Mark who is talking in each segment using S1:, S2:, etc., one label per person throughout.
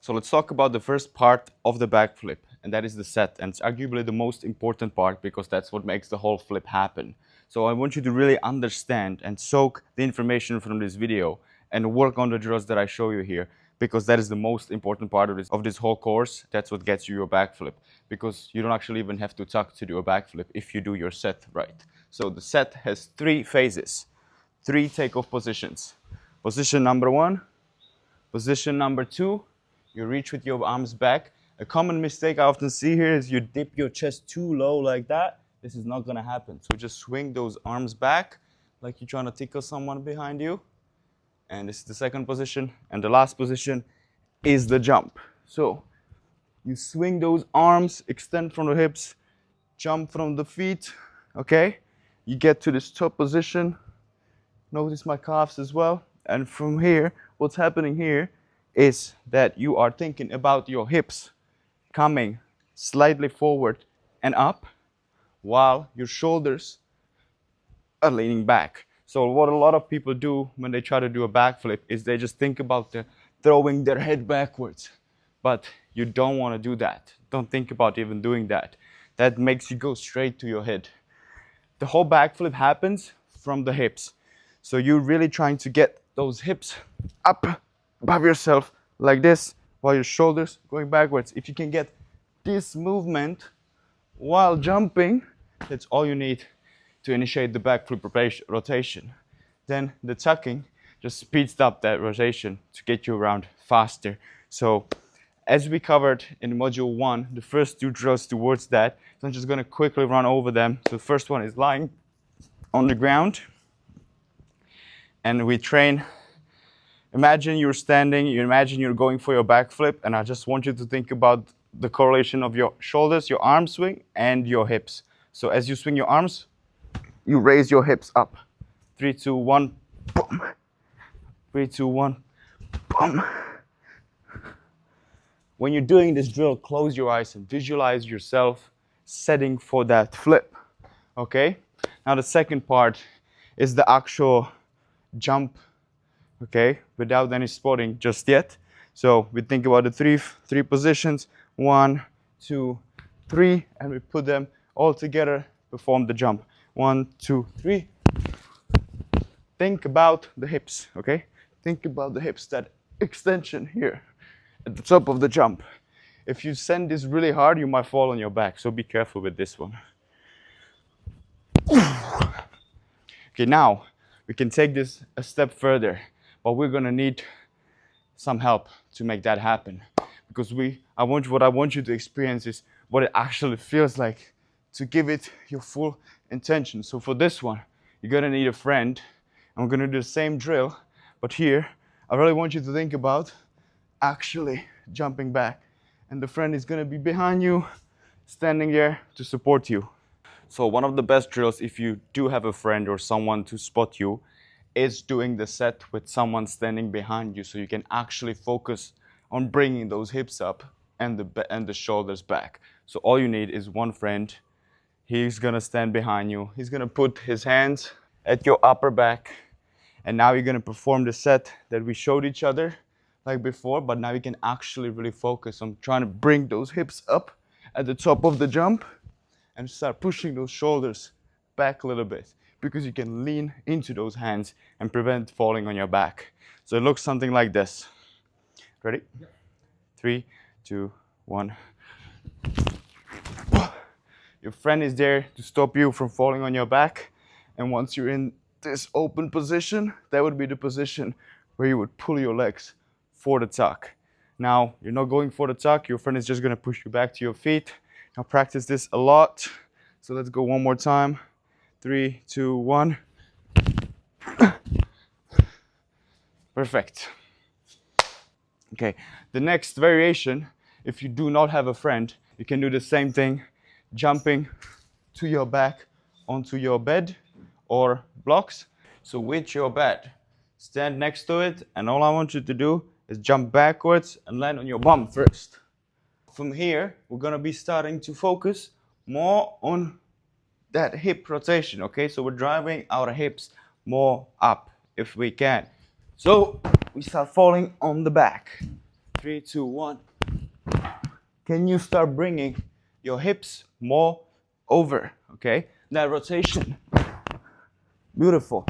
S1: So let's talk about the first part of the backflip, and that is the set. And it's arguably the most important part because that's what makes the whole flip happen. So I want you to really understand and soak the information from this video and work on the drills that I show you here, because that is the most important part of this whole course. That's what gets you your backflip, because you don't actually even have to tuck to do a backflip if you do your set right. So the set has 3 phases, 3 takeoff positions. Position number 1, position number 2, you reach with your arms back. A common mistake I often see here is you dip your chest too low like that. This is not gonna happen. So just swing those arms back like you're trying to tickle someone behind you. And this is the second position. And the last position is the jump. So you swing those arms, extend from the hips, jump from the feet, okay? You get to this top position. Notice my calves as well. And from here, what's happening here is that you are thinking about your hips coming slightly forward and up while your shoulders are leaning back. So what a lot of people do when they try to do a backflip is they just think about throwing their head backwards. But you don't want to do that. Don't think about even doing that. That makes you go straight to your head. The whole backflip happens from the hips. So you're really trying to get those hips up above yourself like this while your shoulders going backwards. If you can get this movement while jumping, that's all you need to initiate the backflip rotation. Then the tucking just speeds up that rotation to get you around faster. So as we covered in module 1, the first 2 drills towards that, so I'm just going to quickly run over them. So the first one is lying on the ground, and we train. Imagine you're standing, you imagine you're going for your backflip, and I just want you to think about the correlation of your shoulders, your arm swing, and your hips. So as you swing your arms, you raise your hips up. 3, 2, 1, boom. 3, 2, 1, boom. When you're doing this drill, close your eyes and visualize yourself setting for that flip, okay? Now the second part is the actual jump, okay, without any spotting just yet. So we think about the three positions, 1, 2, 3, and we put them all together, perform the jump. 1, 2, 3. Think about the hips, okay? Think about the hips, that extension here at the top of the jump. If you send this really hard, you might fall on your back, so be careful with this one. Okay, now we can take this a step further, but we're gonna need some help to make that happen, because what I want you to experience is what it actually feels like to give it your full intention. So for this one, you're gonna need a friend, and we're gonna do the same drill, but here I really want you to think about actually jumping back, and the friend is gonna be behind you, standing there to support you. So one of the best drills, if you do have a friend or someone to spot you, is doing the set with someone standing behind you, so you can actually focus on bringing those hips up and the shoulders back. So all you need is one friend. He's gonna stand behind you. He's gonna put his hands at your upper back, and now you're gonna perform the set that we showed each other like before, but now you can actually really focus on trying to bring those hips up at the top of the jump and start pushing those shoulders back a little bit, because you can lean into those hands and prevent falling on your back. So it looks something like this. Ready? Yep. 3, 2, 1. Your friend is there to stop you from falling on your back. And once you're in this open position, that would be the position where you would pull your legs for the tuck. Now, you're not going for the tuck. Your friend is just going to push you back to your feet. Now practice this a lot. So let's go one more time. 3, 2, 1. Perfect. Okay, the next variation, if you do not have a friend, you can do the same thing, jumping to your back onto your bed or blocks. So with your bed, stand next to it, and all I want you to do is jump backwards and land on your bum first. From here, we're gonna be starting to focus more on that hip rotation, okay? So we're driving our hips more up if we can. So we start falling on the back. 3, 2, 1. Can you start bringing your hips more over, okay? That rotation. Beautiful.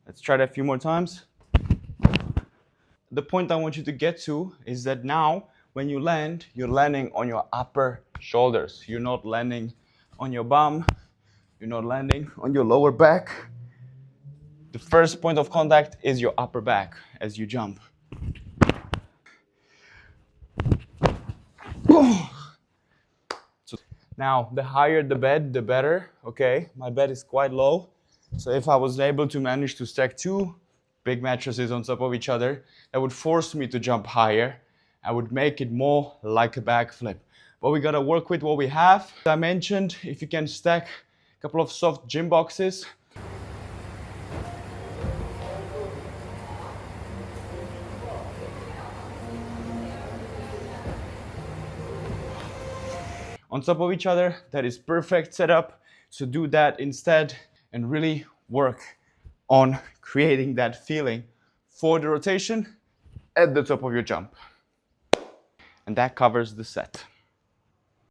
S1: Let's try that a few more times. The point I want you to get to is that now when you land, you're landing on your upper shoulders. You're not landing on your bum. You're not landing on your lower back. The first point of contact is your upper back as you jump. So now, the higher the bed, the better, okay? My bed is quite low. So if I was able to manage to stack 2 big mattresses on top of each other, that would force me to jump higher. I would make it more like a backflip. But we gotta work with what we have. As I mentioned, if you can stack a couple of soft gym boxes, on top of each other, that is perfect setup. So do that instead and really work on creating that feeling for the rotation at the top of your jump. And that covers the set.